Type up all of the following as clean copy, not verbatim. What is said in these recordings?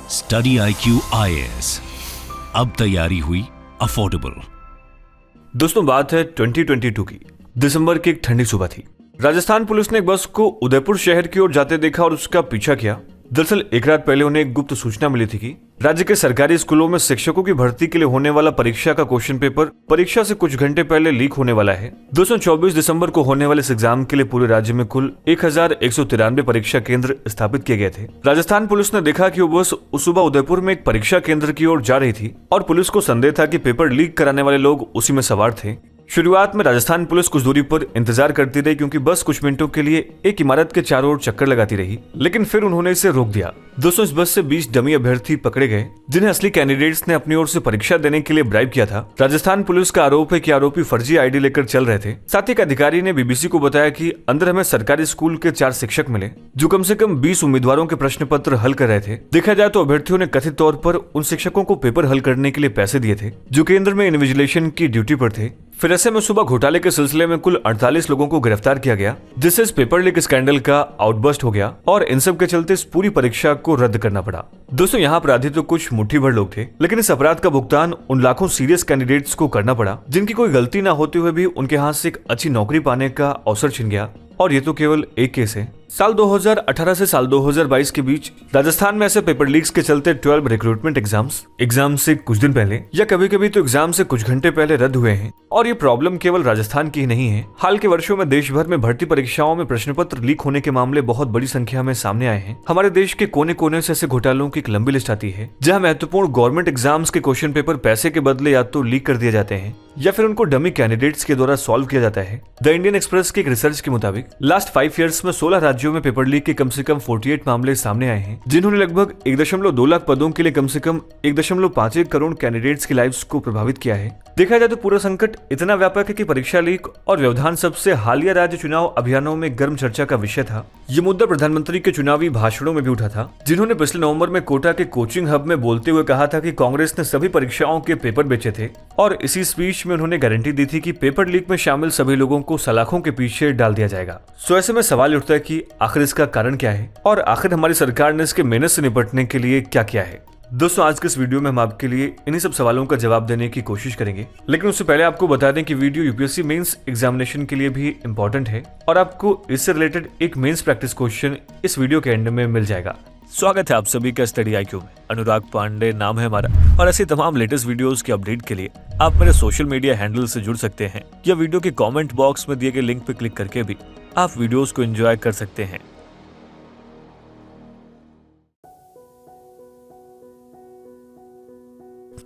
Study IQ IAS, अब तैयारी हुई अफोर्डेबल। दोस्तों, बात है 2022 की। दिसंबर की एक ठंडी सुबह थी। राजस्थान पुलिस ने एक बस को उदयपुर शहर की ओर जाते देखा और उसका पीछा किया। दरअसल एक रात पहले उन्हें एक गुप्त सूचना मिली थी कि राज्य के सरकारी स्कूलों में शिक्षकों की भर्ती के लिए होने वाला परीक्षा का क्वेश्चन पेपर परीक्षा से कुछ घंटे पहले लीक होने वाला है। 224 दिसंबर को होने वाले इस एग्जाम के लिए पूरे राज्य में कुल 1193 परीक्षा केंद्र स्थापित किए गए थे। राजस्थान पुलिस ने देखा कि वो बस उस सुबह उदयपुर में एक परीक्षा केंद्र की ओर जा रही थी और पुलिस को संदेह था कि पेपर लीक कराने वाले लोग उसी में सवार थे। शुरुआत में राजस्थान पुलिस कुछ दूरी पर इंतजार करती रही क्योंकि बस कुछ मिनटों के लिए एक इमारत के चारों ओर चक्कर लगाती रही, लेकिन फिर उन्होंने इसे रोक दिया। दोस्तों, इस बस से 20 डमी अभ्यर्थी पकड़े गए जिन्हें असली कैंडिडेट्स ने अपनी ओर से परीक्षा देने के लिए ब्राइब किया था। राजस्थान पुलिस का आरोप है कि आरोपी फर्जी आईडी लेकर चल रहे थे। साथ ही एक अधिकारी ने बीबीसी को बताया कि अंदर हमें सरकारी स्कूल के 4 शिक्षक मिले जो कम से कम 20 उम्मीदवारों के प्रश्न पत्र हल कर रहे थे। देखा जाए तो अभ्यर्थियों ने कथित तौर पर उन शिक्षकों को पेपर हल करने के लिए पैसे दिए थे जो केंद्र में इन्विजिलेशन की ड्यूटी पर थे। फिर ऐसे में सुबह घोटाले के सिलसिले में कुल 48 लोगों को गिरफ्तार किया गया, जिससे इस पेपर लीक स्कैंडल का आउटबर्स्ट हो गया और इन सब के चलते इस पूरी परीक्षा को रद्द करना पड़ा। दोस्तों, यहाँ अपराधी तो कुछ मुट्ठी भर लोग थे, लेकिन इस अपराध का भुगतान उन लाखों सीरियस कैंडिडेट्स को करना पड़ा जिनकी कोई गलती ना होते हुए भी उनके हाथ से एक अच्छी नौकरी पाने का अवसर छिन गया। और ये तो केवल एक केस है। साल 2018 से साल 2022 के बीच राजस्थान में ऐसे पेपर लीक्स के चलते 12 रिक्रूटमेंट एग्जाम से कुछ दिन पहले या कभी कभी तो एग्जाम से कुछ घंटे पहले रद्द हुए हैं। और ये प्रॉब्लम केवल राजस्थान की ही नहीं है। हाल के वर्षों में देश भर में भर्ती परीक्षाओं में प्रश्न पत्र लीक होने के मामले बहुत बड़ी संख्या में सामने आए हैं। हमारे देश के कोने कोने से ऐसे घोटालों की एक लंबी लिस्ट आती है जहाँ महत्वपूर्ण गवर्नमेंट एग्जाम्स के क्वेश्चन पेपर पैसे के बदले या तो लीक कर दिए जाते हैं या फिर उनको डमी कैंडिडेट्स के द्वारा सॉल्व किया जाता है। द इंडियन एक्सप्रेस की एक रिसर्च के मुताबिक लास्ट 5 ईयर्स में 16 राज्यों में पेपर लीक के कम से कम 48 मामले सामने आए हैं, जिन्होंने लगभग 1.2 लाख पदों के लिए कम से कम 1.51 करोड़ कैंडिडेट्स की लाइव्स को प्रभावित किया है। देखा जाए तो पूरा संकट इतना व्यापक है कि परीक्षा लीक और व्यवधान सबसे हालिया राज्य चुनाव अभियानों में गर्म चर्चा का विषय था। ये मुद्दा प्रधानमंत्री के चुनावी भाषणों में भी उठा था, जिन्होंने पिछले नवंबर में कोटा के कोचिंग हब में बोलते हुए कहा था कि कांग्रेस ने सभी परीक्षाओं के पेपर बेचे थे। और इसी स्पीच में उन्होंने गारंटी दी थी कि पेपर लीक में शामिल सभी लोगों को सलाखों के पीछे डाल दिया जाएगा। सो ऐसे में सवाल उठता है कि आखिर इसका कारण क्या है और आखिर हमारी सरकार ने इसके मेहनत से निपटने के लिए क्या किया है। दोस्तों, आज के इस वीडियो में हम आपके लिए इन्हीं सब सवालों का जवाब देने की कोशिश करेंगे, लेकिन उससे पहले आपको बता दें कि वीडियो यूपीएससी मेंस एग्जामिनेशन के लिए भी इंपॉर्टेंट है और आपको इससे रिलेटेड एक मेंस प्रैक्टिस क्वेश्चन इस वीडियो के एंड में मिल जाएगा। स्वागत है आप सभी का स्टडी IQ में। अनुराग पांडे नाम है हमारा और ऐसी तमाम लेटेस्ट वीडियोस के अपडेट के लिए आप मेरे सोशल मीडिया हैंडल से जुड़ सकते हैं या वीडियो के कमेंट बॉक्स में दिए गए लिंक पर क्लिक करके भी आप वीडियोस को एंजॉय कर सकते हैं।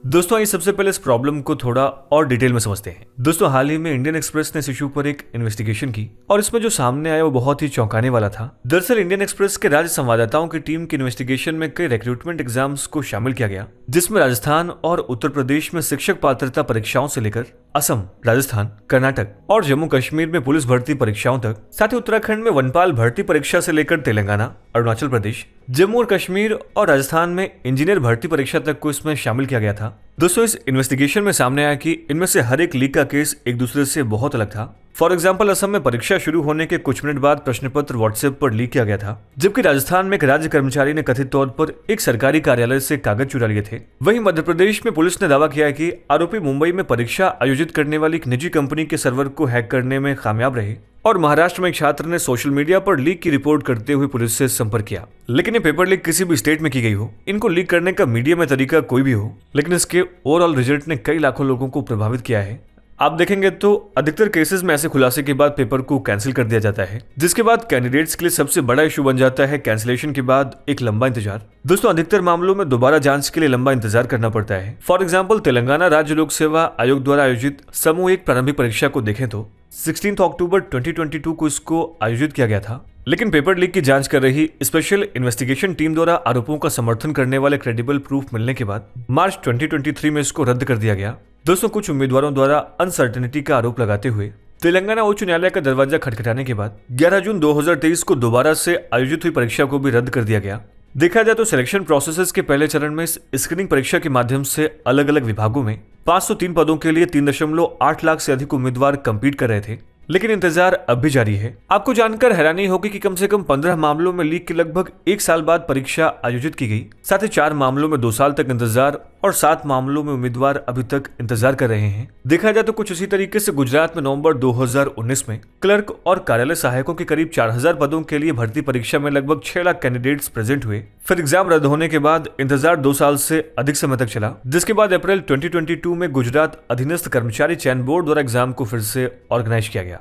दोस्तों, आइए सबसे पहले इस प्रॉब्लम को थोड़ा और डिटेल में समझते हैं। दोस्तों, हाल ही में इंडियन एक्सप्रेस ने इस इशू पर एक इन्वेस्टिगेशन की और इसमें जो सामने आया वो बहुत ही चौंकाने वाला था। दरअसल इंडियन एक्सप्रेस के राज्य संवाददाताओं की टीम की इन्वेस्टिगेशन में कई रिक्रूटमेंट एग्जाम्स को शामिल किया गया, जिसमें राजस्थान और उत्तर प्रदेश में शिक्षक पात्रता परीक्षाओं से लेकर असम, राजस्थान, कर्नाटक और जम्मू कश्मीर में पुलिस भर्ती परीक्षाओं तक, साथ ही उत्तराखंड में वनपाल भर्ती परीक्षा से लेकर तेलंगाना, अरुणाचल प्रदेश, जम्मू और कश्मीर और राजस्थान में इंजीनियर भर्ती परीक्षा तक को इसमें शामिल किया गया था। दोस्तों, इस इन्वेस्टिगेशन में सामने आया कि इनमें से हर एक लीक का केस एक दूसरे से बहुत अलग था। फॉर एग्जाम्पल, असम में परीक्षा शुरू होने के कुछ मिनट बाद प्रश्न पत्र व्हाट्सएप पर लीक किया गया था, जबकि राजस्थान में एक राज्य कर्मचारी ने कथित तौर पर एक सरकारी कार्यालय से कागज चुरा लिए थे। वहीं मध्य प्रदेश में पुलिस ने दावा किया है कि आरोपी मुंबई में परीक्षा आयोजित करने वाली एक निजी कंपनी के सर्वर को हैक करने में कामयाब रहे। और महाराष्ट्र में एक छात्र ने सोशल मीडिया पर लीक की रिपोर्ट करते हुए पुलिस से संपर्क किया। लेकिन ये पेपर लीक किसी भी स्टेट में की गई हो, इनको लीक करने का मीडिया में तरीका कोई भी हो, लेकिन इसके ओवरऑल रिजल्ट ने कई लाखों लोगों को प्रभावित किया है। आप देखेंगे तो अधिकतर केसेस में ऐसे खुलासे के बाद पेपर को कैंसिल कर दिया जाता है, जिसके बाद कैंडिडेट्स के लिए सबसे बड़ा इशू बन जाता है कैंसिलेशन के बाद एक लंबा इंतजार। दोस्तों, अधिकतर मामलों में दोबारा जांच के लिए लंबा इंतजार करना पड़ता है। फॉर एग्जाम्पल, तेलंगाना राज्य लोक सेवा आयोग द्वारा आयोजित समूह 1 प्रारंभिक परीक्षा को देखें तो 16 अक्टूबर 2022 को इसको आयोजित किया गया था, लेकिन पेपर लीक की जांच कर रही स्पेशल इन्वेस्टिगेशन टीम द्वारा आरोपों का समर्थन करने वाले क्रेडिबल प्रूफ मिलने के बाद मार्च 2023 में इसको रद्द कर दिया गया। दोस्तों, कुछ उम्मीदवारों द्वारा अनसर्टेनिटी का आरोप लगाते हुए तेलंगाना उच्च न्यायालय का दरवाजा खटखटाने के बाद 11 जून 2023 को दोबारा से आयोजित हुई परीक्षा को भी रद्द कर दिया गया। देखा जाए तो सिलेक्शन प्रोसेसेस के पहले चरण में स्क्रीनिंग परीक्षा के माध्यम से अलग अलग विभागों में 503 पदों के लिए 3.8 लाख से अधिक उम्मीदवार कम्पीट कर रहे थे, लेकिन इंतजार अब भी जारी है। आपको जानकर हैरानी होगी कि कम से कम 15 मामलों में लीक के लगभग 1 साल बाद परीक्षा आयोजित की गई। साथ ही 4 मामलों में 2 साल तक इंतजार और 7 मामलों में उम्मीदवार अभी तक इंतजार कर रहे हैं। देखा जाए तो कुछ इसी तरीके से गुजरात में नवंबर 2019 में क्लर्क और कार्यालय सहायकों के करीब 4000 पदों के लिए भर्ती परीक्षा में लगभग 6 लाख कैंडिडेट्स प्रेजेंट हुए। फिर एग्जाम रद्द होने के बाद इंतजार 2 साल से अधिक समय तक चला, जिसके बाद अप्रैल 2022 में गुजरात अधीनस्थ कर्मचारी चयन बोर्ड द्वारा एग्जाम को फिर से ऑर्गेनाइज किया गया।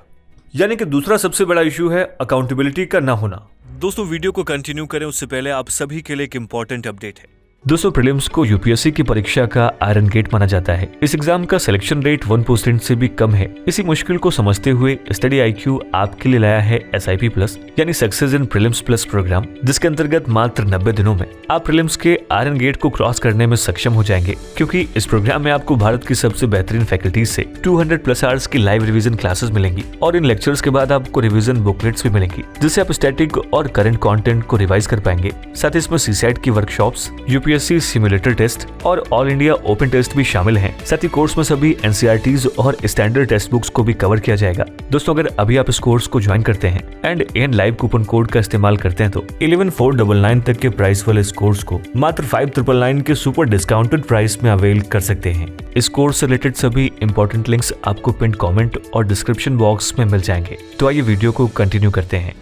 यानी कि दूसरा सबसे बड़ा इशू है अकाउंटेबिलिटी का ना होना। दोस्तों, वीडियो को कंटिन्यू करें उससे पहले आप सभी के लिए एक इंपॉर्टेंट अपडेट है। दोस्तों, प्रीलिम्स को यूपीएससी की परीक्षा का आयरन गेट माना जाता है। इस एग्जाम का सिलेक्शन रेट 1% से भी कम है। इसी मुश्किल को समझते हुए स्टडी IQ आपके लिए लाया है SIP प्लस यानी success in prelims plus programme, जिसके अंतर्गत मात्र 90 दिनों में आप प्रीलिम्स के आयरन गेट को क्रॉस करने में सक्षम हो जाएंगे, क्योंकि इस प्रोग्राम में आपको भारत की सबसे बेहतरीन फैकल्टीज से 200+ आवर्स की लाइव रिवीजन क्लासेस मिलेंगी और इन लेक्चर्स के बाद आपको रिवीजन बुकलेट्स भी मिलेंगी, जिससे आप स्टैटिक और करंट कंटेंट को रिवाइज कर पाएंगे। साथ ही इसमें CSAT की वर्कशॉप्स, यूपीएससी सिमुलेटर टेस्ट और ऑल इंडिया ओपन टेस्ट भी शामिल हैं। साथ ही कोर्स में सभी NCERTs और स्टैंडर्ड टेक्स्ट बुक्स को भी कवर किया जाएगा। दोस्तों, अगर अभी आप इस कोर्स को ज्वाइन करते हैं and AN live coupon code का इस्तेमाल करते हैं तो 11,499 तक के प्राइस वाले इस कोर्स को मात्र 5,999 के सुपर डिस्काउंटेड प्राइस में अवेल कर सकते हैं। इस कोर्स से रिलेटेड सभी इंपॉर्टेंट लिंक्स आपको पिन कमेंट और डिस्क्रिप्शन बॉक्स में मिल जाएंगे। तो आइए वीडियो को कंटिन्यू करते हैं।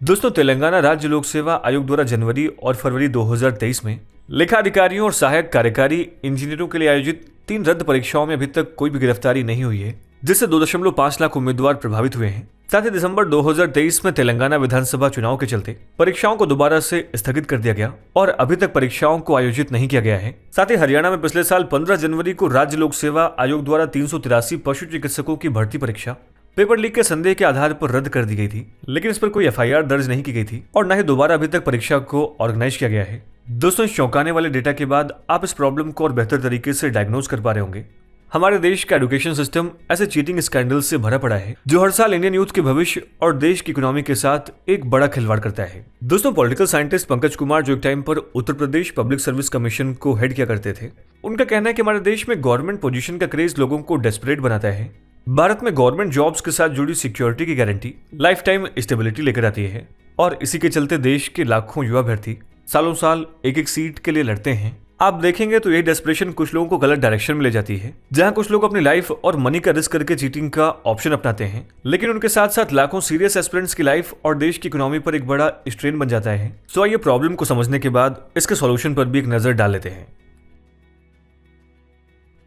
दोस्तों, तेलंगाना राज्य लोक सेवा आयोग द्वारा जनवरी और फरवरी 2023 में लेखा अधिकारियों और सहायक कार्यकारी इंजीनियरों के लिए आयोजित 3 रद्द परीक्षाओं में अभी तक कोई भी गिरफ्तारी नहीं हुई है, जिससे 2.5 लाख उम्मीदवार प्रभावित हुए हैं। साथ ही दिसंबर 2023 में तेलंगाना विधानसभा चुनाव के चलते परीक्षाओं को दोबारा से स्थगित कर दिया गया और अभी तक परीक्षाओं को आयोजित नहीं किया गया है। साथ ही हरियाणा में पिछले साल 15 जनवरी को राज्य लोक सेवा आयोग द्वारा 383 पशु चिकित्सकों की भर्ती परीक्षा पेपर लीक के संदेह के आधार पर रद्द कर दी गई थी, लेकिन इस पर कोई FIR दर्ज नहीं की गई थी और न ही दोबारा अभी तक परीक्षा को ऑर्गेनाइज किया गया है। दोस्तों, इस चौंकाने वाले डेटा के बाद आप इस प्रॉब्लम को और बेहतर तरीके से डायग्नोज कर पा रहे होंगे। हमारे देश का एजुकेशन सिस्टम ऐसे चीटिंग स्कैंडल से भरा पड़ा है जो हर साल इंडियन यूथ के भविष्य और देश की इकोनॉमी के साथ एक बड़ा खिलवाड़ करता है। दोस्तों, पॉलिटिकल साइंटिस्ट पंकज कुमार, जो एक टाइम पर Uttar Pradesh public service commission को हेड किया करते थे, उनका कहना है कि हमारे देश में गवर्नमेंट पोजीशन का क्रेज लोगों को डेस्परेट बनाता है। भारत में गवर्नमेंट जॉब्स के साथ जुड़ी सिक्योरिटी की गारंटी लाइफ टाइम स्टेबिलिटी लेकर आती है और इसी के चलते देश के लाखों युवा अभ्यर्थी सालों साल एक सीट के लिए लड़ते हैं। आप देखेंगे तो यही डेस्परेशन कुछ लोगों को गलत डायरेक्शन में ले जाती है, जहां कुछ लोग अपनी लाइफ और मनी का रिस्क करके चीटिंग का ऑप्शन अपनाते हैं, लेकिन उनके साथ साथ लाखों सीरियस एस्पिरेंट्स की लाइफ और देश की इकोनॉमी पर एक बड़ा स्ट्रेन बन जाता है। सो आइए प्रॉब्लम को समझने के बाद इसके सॉल्यूशन पर भी एक नजर डाल लेते हैं।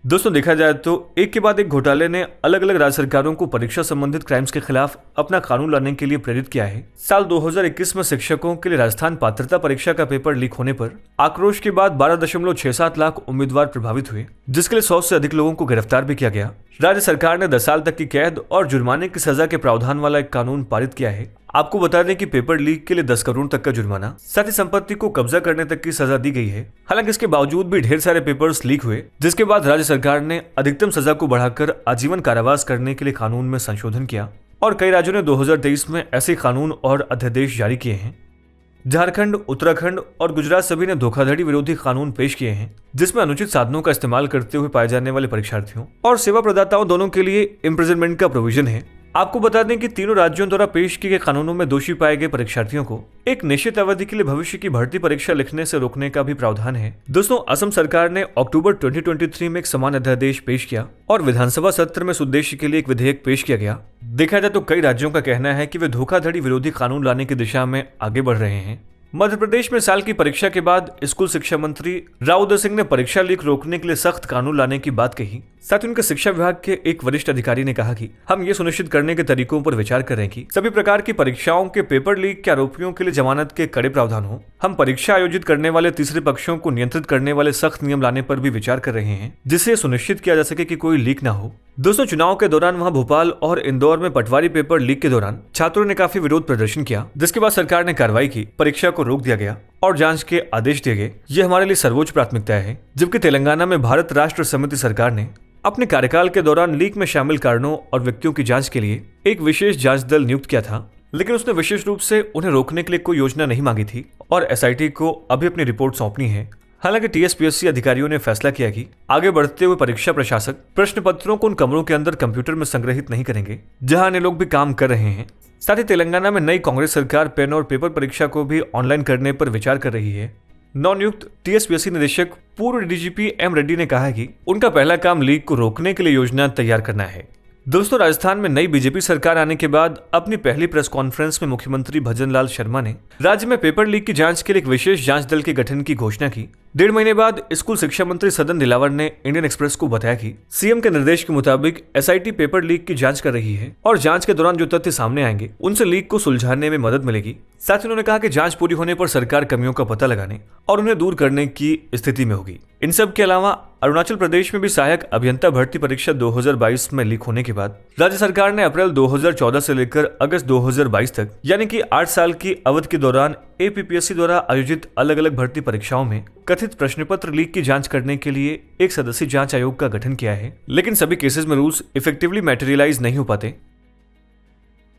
दोस्तों, देखा जाए तो एक के बाद एक घोटाले ने अलग अलग राज्य सरकारों को परीक्षा संबंधित क्राइम्स के खिलाफ अपना कानून लाने के लिए प्रेरित किया है। साल 2021 में शिक्षकों के लिए राजस्थान पात्रता परीक्षा का पेपर लीक होने पर आक्रोश के बाद 12.67 लाख उम्मीदवार प्रभावित हुए, जिसके लिए 100 से अधिक लोगों को गिरफ्तार भी किया गया। राज्य सरकार ने 10 साल तक की कैद और जुर्माने की सजा के प्रावधान वाला एक कानून पारित किया है। आपको बता दें कि पेपर लीक के लिए 10 करोड़ तक का जुर्माना, साथ ही संपत्ति को कब्जा करने तक की सजा दी गई है। हालांकि इसके बावजूद भी ढेर सारे पेपर्स लीक हुए, जिसके बाद राज्य सरकार ने अधिकतम सजा को बढ़ाकर आजीवन कारावास करने के लिए कानून में संशोधन किया और कई राज्यों ने 2023 में ऐसे कानून और अध्यादेश जारी किए हैं। झारखंड, उत्तराखंड और गुजरात सभी ने धोखाधड़ी विरोधी कानून पेश किए हैं, जिसमें अनुचित साधनों का इस्तेमाल करते हुए पाए जाने वाले परीक्षार्थियों और सेवा प्रदाताओं दोनों के लिए इम्प्रिजनमेंट का प्रोविजन है। आपको बता दें कि तीनों राज्यों द्वारा पेश किए गए कानूनों में दोषी पाए गए परीक्षार्थियों को एक निश्चित अवधि के लिए भविष्य की भर्ती परीक्षा लिखने से रोकने का भी प्रावधान है। दोस्तों, असम सरकार ने अक्टूबर 2023 में एक समान अध्यादेश पेश किया और विधानसभा सत्र में इस उद्देश्य के लिए एक विधेयक पेश किया गया। देखा जाए तो कई राज्यों का कहना है कि वे धोखाधड़ी विरोधी कानून लाने की दिशा में आगे बढ़ रहे हैं। मध्य प्रदेश में साल की परीक्षा के बाद स्कूल शिक्षा मंत्री राव उदय सिंह ने परीक्षा लीक रोकने के लिए सख्त कानून लाने की बात कही। साथ ही उनके शिक्षा विभाग के एक वरिष्ठ अधिकारी ने कहा कि हम ये सुनिश्चित करने के तरीकों पर विचार कर रहे हैं कि सभी प्रकार की परीक्षाओं के पेपर लीक के आरोपियों के लिए जमानत के कड़े प्रावधान हो। हम परीक्षा आयोजित करने वाले तीसरे पक्षों को नियंत्रित करने वाले सख्त नियम लाने पर भी विचार कर रहे हैं, जिससे सुनिश्चित किया जा सके कि कोई लीक न हो। दोस्तों, चुनाव के दौरान वहां भोपाल और इंदौर में पटवारी पेपर लीक के दौरान छात्रों ने काफी विरोध प्रदर्शन किया, जिसके बाद सरकार ने कार्रवाई की, परीक्षा को रोक दिया गया और जांच के आदेश दिए गए। ये हमारे लिए सर्वोच्च प्राथमिकता है। जबकि तेलंगाना में भारत राष्ट्र समिति सरकार ने अपने कार्यकाल के दौरान लीक में शामिल कारणों और व्यक्तियों की जांच के लिए एक विशेष जांच दल नियुक्त किया था, लेकिन उसने विशेष रूप से उन्हें रोकने के लिए कोई योजना नहीं मांगी थी और SIT को अभी अपनी रिपोर्ट सौंपनी है। हालांकि टीएसपीएससी अधिकारियों ने फैसला किया कि आगे बढ़ते हुए परीक्षा प्रशासक प्रश्न पत्रों को उन कमरों के अंदर कंप्यूटर में संग्रहित नहीं करेंगे जहां अन्य लोग भी काम कर रहे हैं। साथ ही तेलंगाना में नई कांग्रेस सरकार पेन और पेपर परीक्षा को भी ऑनलाइन करने पर विचार कर रही है। नवनियुक्त टीएसपीएससी निदेशक पूर्व डीजीपी एम रेड्डी ने कहा कि उनका पहला काम लीक को रोकने के लिए योजना तैयार करना है। दोस्तों, राजस्थान में नई बीजेपी सरकार आने के बाद अपनी पहली प्रेस कॉन्फ्रेंस में मुख्यमंत्री भजनलाल शर्मा ने राज्य में पेपर लीक की जांच के लिए एक विशेष जांच दल के गठन की घोषणा की। 1.5 महीने बाद स्कूल शिक्षा मंत्री सदन दिलावर ने इंडियन एक्सप्रेस को बताया कि सीएम के निर्देश के मुताबिक एसआईटी पेपर लीक की जांच कर रही है और जांच के दौरान जो तथ्य सामने आएंगे उनसे लीक को सुलझाने में मदद मिलेगी। साथ ही उन्होंने कहा कि जांच पूरी होने पर सरकार कमियों का पता लगाने और उन्हें दूर करने की स्थिति में होगी। इन सब के अलावा अरुणाचल प्रदेश में भी सहायक अभियंता भर्ती परीक्षा 2022 में लीक होने के बाद राज्य सरकार ने अप्रैल 2014 से लेकर अगस्त 2022 तक यानी कि 8 साल की अवधि के दौरान एपीपीएससी द्वारा आयोजित अलग अलग भर्ती परीक्षाओं में कथित प्रश्न पत्र लीक की जांच करने के लिए एक सदस्यीय जांच आयोग का गठन किया है। लेकिन सभी केसेस में रूल्स इफेक्टिवली मैटेरियलाइज नहीं हो पाते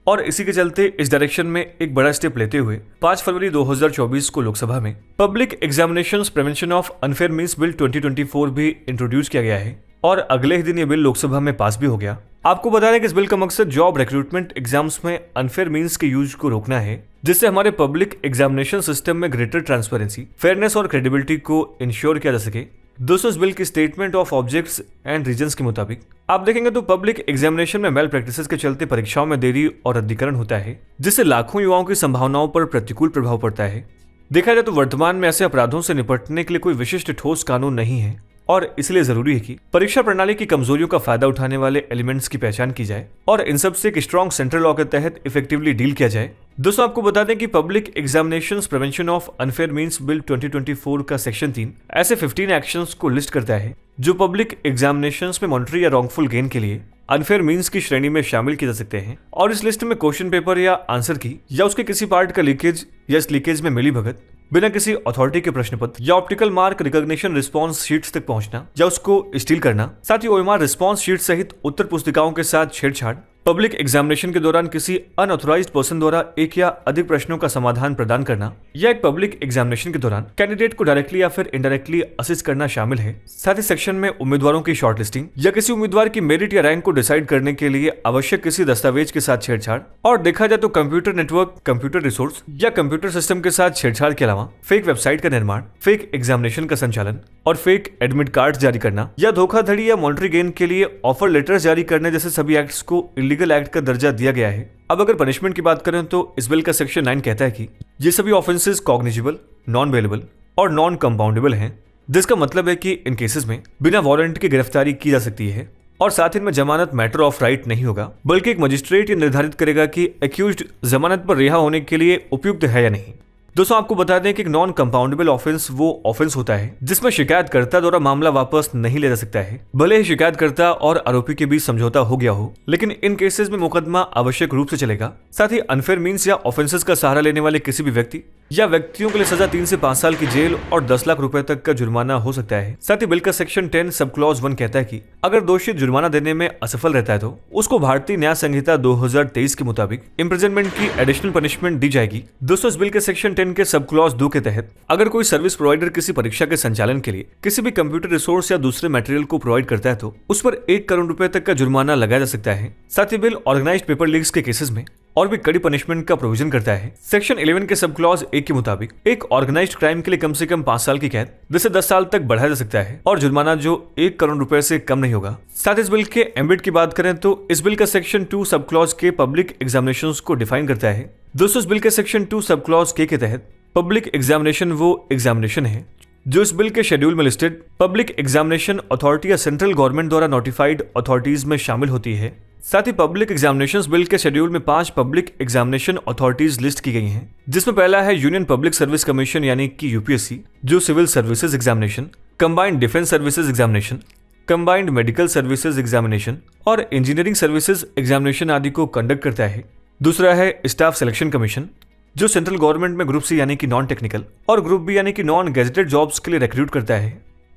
और इसी के चलते इस डायरेक्शन में एक बड़ा स्टेप लेते हुए 5 फरवरी 2024 को लोकसभा में public examinations prevention of unfair means bill 2024 भी इंट्रोड्यूस किया गया है और अगले ही दिन ये बिल लोकसभा में पास भी हो गया। आपको बता दें कि इस बिल का मकसद जॉब रिक्रूटमेंट एग्जाम्स में अनफेयर मीन्स के यूज को रोकना है, जिससे हमारे पब्लिक एग्जामिनेशन सिस्टम में ग्रेटर ट्रांसपेरेंसी, फेयरनेस और क्रेडिबिलिटी को इंश्योर किया जा सके। दोस्तों, इस बिल की statement of objects and reasons के मुताबिक आप देखेंगे तो पब्लिक एग्जामिनेशन में मेल प्रैक्टिसेस के चलते परीक्षाओं में देरी और रद्दीकरण होता है, जिससे लाखों युवाओं की संभावनाओं पर प्रतिकूल प्रभाव पड़ता है। देखा जाए तो वर्तमान में ऐसे अपराधों से निपटने के लिए कोई विशिष्ट ठोस कानून नहीं है और इसलिए जरूरी है कि परीक्षा प्रणाली की कमजोरियों का फायदा उठाने वाले एलिमेंट्स की पहचान की जाए और इन सब से एक स्ट्रॉन्ग सेंट्रल लॉ के तहत इफेक्टिवली डील किया जाए। दोस्तों, आपको बता दें कि public examinations prevention of unfair means bill 2024 का सेक्शन 3 ऐसे 15 एक्शंस को लिस्ट करता है जो पब्लिक एग्जामिनेशंस में मॉनिटरी या रॉन्गफुल गेन के लिए अनफेयर मीन्स की श्रेणी में शामिल किए जा सकते हैं। और इस लिस्ट में क्वेश्चन पेपर या आंसर की या उसके किसी पार्ट का लीकेज या इस लीकेज में मिली भगत, बिना किसी अथॉरिटी के प्रश्न पत्र या optical mark recognition response sheets तक पहुंचना या उसको स्टील करना, साथ ही ओएमआर रिस्पांस शीट सहित उत्तर पुस्तिकाओं के साथ छेड़छाड़, पब्लिक एग्जामिनेशन के दौरान किसी अनऑथोराइज्ड पर्सन द्वारा एक या अधिक प्रश्नों का समाधान प्रदान करना या एक पब्लिक एग्जामिनेशन के दौरान कैंडिडेट को डायरेक्टली या फिर इनडायरेक्टली असिस्ट करना शामिल है। साथ ही सेक्शन में उम्मीदवारों की शॉर्टलिस्टिंग या किसी उम्मीदवार की मेरिट या रैंक को डिसाइड करने के लिए आवश्यक किसी दस्तावेज के साथ छेड़छाड़, और देखा जाए तो कंप्यूटर नेटवर्क, कंप्यूटर रिसोर्स या कंप्यूटर सिस्टम के साथ छेड़छाड़ के अलावा फेक वेबसाइट का निर्माण, फेक एग्जामिनेशन का संचालन और फेक एडमिट कार्ड जारी करना या धोखाधड़ी या मॉनिटरी गेन के लिए ऑफर लेटर्स जारी करने जैसे सभी एक्ट्स को इलीगल एक्ट का दर्जा दिया गया है। अब अगर पनिशमेंट की बात करें तो इस बिल का सेक्शन 9 कहता है कि ये सभी ऑफेंसेस कॉग्निजिबल, नॉन बेलेबल और नॉन कंपाउंडेबल हैं, जिसका मतलब है कि इन केसेस में बिना वारंट की गिरफ्तारी की जा सकती है और साथ ही इनमें जमानत मैटर ऑफ राइट नहीं होगा, बल्कि एक मजिस्ट्रेट ये निर्धारित करेगा कि एक्यूज्ड जमानत पर रिहा होने के लिए उपयुक्त है या नहीं। दोस्तों, आपको बता दें कि एक नॉन कंपाउंडेबल ऑफेंस वो ऑफेंस होता है जिसमें शिकायतकर्ता द्वारा मामला वापस नहीं ले जा सकता है, भले ही शिकायतकर्ता और आरोपी के बीच समझौता हो गया हो, लेकिन इन केसेस में मुकदमा आवश्यक रूप से चलेगा। साथ ही अनफेयर मीन्स या ऑफेंसेस का सहारा लेने वाले किसी भी व्यक्ति या व्यक्तियों के लिए सजा 3 से 5 साल की जेल और 10 लाख रुपए तक का जुर्माना हो सकता है। साथ ही बिल का सेक्शन 10 सब क्लॉज 1 कहता है कि अगर दोषी जुर्माना देने में असफल रहता है तो उसको भारतीय न्याय संहिता 2023 के मुताबिक इम्प्रिजनमेंट की एडिशनल पनिशमेंट दी जाएगी। दोस्तों, इस बिल के सेक्शन 10 के सब क्लॉज 2 के तहत अगर कोई सर्विस प्रोवाइडर किसी परीक्षा के संचालन के लिए किसी भी कंप्यूटर रिसोर्स या दूसरे मटेरियल को प्रोवाइड करता है तो उस पर 1 करोड़ रुपए तक का जुर्माना लगाया जा सकता है। साथ ही बिल ऑर्गेनाइज्ड पेपर लीक्स के केसेस में और भी कड़ी पनिशमेंट का प्रोविजन करता है। सेक्शन 11 के सब क्लॉज 1 के मुताबिक एक ऑर्गेनाइज्ड क्राइम के लिए कम से कम 5 साल की कैद जिसे 10 साल तक बढ़ाया जा सकता है और जुर्माना जो 1 करोड़ रुपए से कम नहीं होगा। साथ ही इस बिल के एम्बिट की बात करें तो इस बिल का सेक्शन 2 सब क्लॉज के पब्लिक एग्जामिनेशंस को डिफाइन करता है। दोस्तों, इस बिल के सेक्शन 2 सब क्लॉज के तहत पब्लिक एग्जामिनेशन वो एग्जामिनेशन है जो इस बिल के शेड्यूल में लिस्टेड पब्लिक एग्जामिनेशन अथॉरिटी या सेंट्रल गवर्नमेंट द्वारा नोटिफाइड अथॉरिटीज में शामिल होती है। साथ ही पब्लिक एग्जामिनेशंस बिल के शेड्यूल में 5 पब्लिक एग्जामिनेशन अथॉरिटीज लिस्ट की गई हैं, जिसमें पहला है यूनियन पब्लिक सर्विस कमीशन यानी कि यूपीएससी, जो civil services examination, combined defence services examination, combined medical services examination और इंजीनियरिंग सर्विसेज एग्जामिनेशन आदि को कंडक्ट करता है। दूसरा है स्टाफ सिलेक्शन कमीशन, जो सेंट्रल गवर्नमेंट में ग्रुप सी यानी कि नॉन टेक्निकल और ग्रुप बी यानी कि नॉन गेजेटेड जॉब्स के लिए रिक्रूट करता है।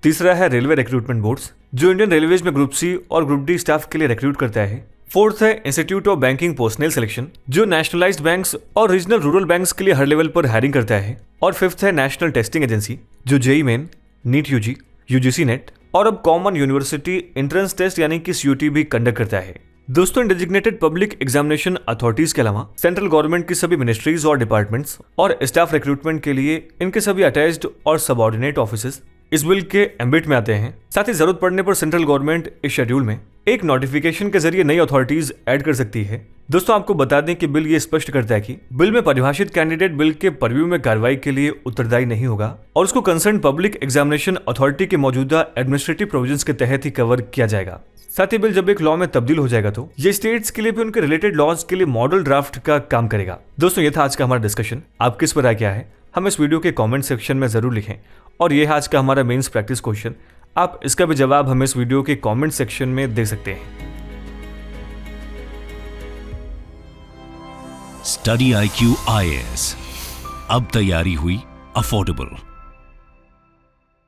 तीसरा है रेलवे रिक्रूटमेंट बोर्ड्स, जो इंडियन रेलवेज में ग्रुप सी और ग्रुप डी स्टाफ के लिए रिक्रूट करता है। फोर्थ है institute of banking personal selection, जो नेशनलाइज्ड बैंक्स और रीजनल रूरल बैंक्स के लिए हर लेवल पर हायरिंग करता है। और फिफ्थ है नेशनल टेस्टिंग एजेंसी, जो JEE main, NEET UG, UGC NET और अब कॉमन यूनिवर्सिटी एंट्रेंस टेस्ट यानी कि सीयूटी भी कंडक्ट करता है। दोस्तों, डेजिग्नेटेड पब्लिक एग्जामिनेशन अथॉरिटीज के अलावा सेंट्रल गवर्नमेंट की सभी मिनिस्ट्रीज और डिपार्टमेंट्स और स्टाफ रिक्रूटमेंट के लिए इनके सभी अटैच्ड और सबऑर्डिनेट ऑफिसेज इस बिल के एम्बिट में आते हैं। साथ ही जरूरत पड़ने पर सेंट्रल गवर्नमेंट इस शेड्यूल में एक नोटिफिकेशन के जरिए नई अथॉरिटीज ऐड कर सकती है। दोस्तों, आपको बता दें कि बिल ये स्पष्ट करता है कि बिल में परिभाषित कैंडिडेट बिल के परव्यू में कार्रवाई के लिए उत्तरदायी नहीं होगा और उसको कंसर्न पब्लिक एग्जामिनेशन अथॉरिटी के मौजूदा एडमिनिस्ट्रेटिव प्रोविजंस के तहत ही कवर किया जाएगा। साथ ही बिल जब एक लॉ में तब्दील हो जाएगा तो ये स्टेट्स के लिए भी उनके रिलेटेड लॉज के लिए मॉडल ड्राफ्ट का काम करेगा। दोस्तों, ये था आज का हमारा डिस्कशन। आपकी इस पर राय क्या है हम इस वीडियो के कमेंट सेक्शन में जरूर लिखें। और ये है आज का हमारा मेंस प्रैक्टिस क्वेश्चन। आप इसका भी जवाब हमें इस वीडियो के कमेंट सेक्शन में दे सकते हैं। स्टडी IQ IAS अब तैयारी हुई अफोर्डेबल।